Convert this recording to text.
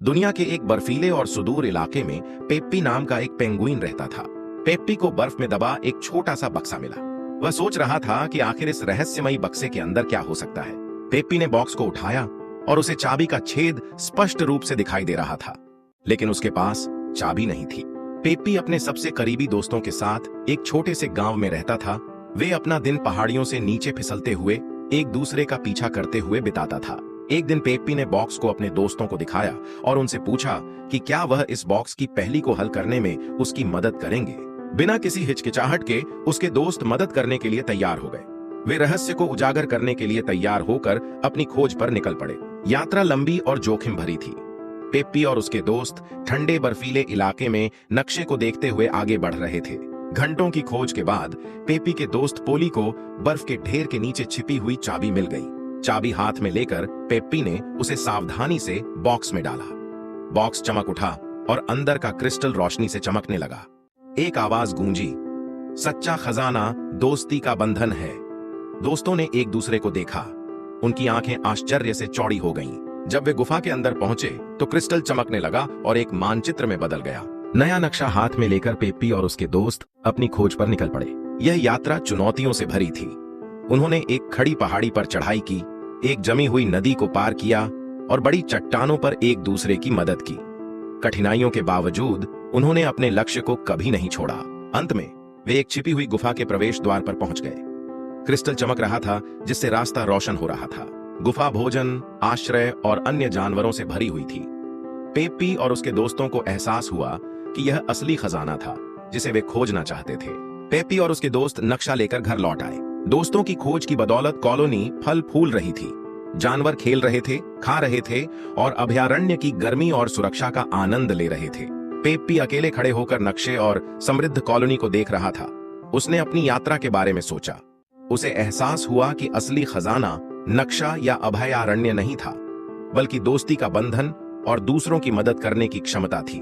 दुनिया के एक बर्फीले और सुदूर इलाके में पेप्पी नाम का एक पेंगुइन रहता था। पेप्पी को बर्फ में दबा एक छोटा सा बक्सा मिला। वह सोच रहा था कि आखिर इस रहस्यमयी बक्से के अंदर क्या हो सकता है। पेप्पी ने बॉक्स को उठाया और उसे चाबी का छेद स्पष्ट रूप से दिखाई दे रहा था, लेकिन उसके पास चाबी नहीं थी। पेप्पी अपने सबसे करीबी दोस्तों के साथ एक छोटे से गांव में रहता था। वे अपना दिन पहाड़ियों से नीचे फिसलते हुए एक दूसरे का पीछा करते हुए बिताता था। एक दिन पेप्पी ने बॉक्स को अपने दोस्तों को दिखाया और उनसे पूछा कि क्या वह इस बॉक्स की पहेली को हल करने में उसकी मदद करेंगे। बिना किसी हिचकिचाहट के उसके दोस्त मदद करने के लिए तैयार हो गए। वे रहस्य को उजागर करने के लिए तैयार होकर अपनी खोज पर निकल पड़े। यात्रा लंबी और जोखिम भरी थी। पेप्पी और उसके दोस्त ठंडे बर्फीले इलाके में नक्शे को देखते हुए आगे बढ़ रहे थे। घंटों की खोज के बाद पेप्पी के दोस्त पोली को बर्फ के ढेर के नीचे छिपी हुई चाबी मिल गई। चाबी हाथ में लेकर पेप्पी ने उसे सावधानी से बॉक्स में डाला। बॉक्स चमक उठा और अंदर का क्रिस्टल रोशनी से चमकने लगा। एक आवाज गूंजी, सच्चा खजाना दोस्ती का बंधन है। दोस्तों ने एक दूसरे को देखा। उनकी आंखें आश्चर्य से चौड़ी हो गईं। जब वे गुफा के अंदर पहुंचे तो क्रिस्टल चमकने लगा और एक मानचित्र में बदल गया। नया नक्शा हाथ में लेकर पेप्पी और उसके दोस्त अपनी खोज पर निकल पड़े। यह यात्रा चुनौतियों से भरी थी। उन्होंने एक खड़ी पहाड़ी पर चढ़ाई की, एक जमी हुई नदी को पार किया और बड़ी चट्टानों पर एक दूसरे की मदद की। कठिनाइयों के बावजूद उन्होंने अपने लक्ष्य को कभी नहीं छोड़ा। अंत में वे एक छिपी हुई गुफा के प्रवेश द्वार पर पहुंच गए। क्रिस्टल चमक रहा था जिससे रास्ता रोशन हो रहा था। गुफा भोजन, आश्रय और अन्य जानवरों से भरी हुई थी। पेप्पी और उसके दोस्तों को एहसास हुआ कि यह असली खजाना था जिसे वे खोजना चाहते थे। पेप्पी और उसके दोस्त नक्शा लेकर घर लौट आए। दोस्तों की खोज की बदौलत कॉलोनी फल फूल रही थी। जानवर खेल रहे थे, खा रहे थे और अभयारण्य की गर्मी और सुरक्षा का आनंद ले रहे थे। पेप्पी अकेले खड़े होकर नक्शे और समृद्ध कॉलोनी को देख रहा था। उसने अपनी यात्रा के बारे में सोचा। उसे एहसास हुआ कि असली खजाना नक्शा या अभयारण्य नहीं था, बल्कि दोस्ती का बंधन और दूसरों की मदद करने की क्षमता थी।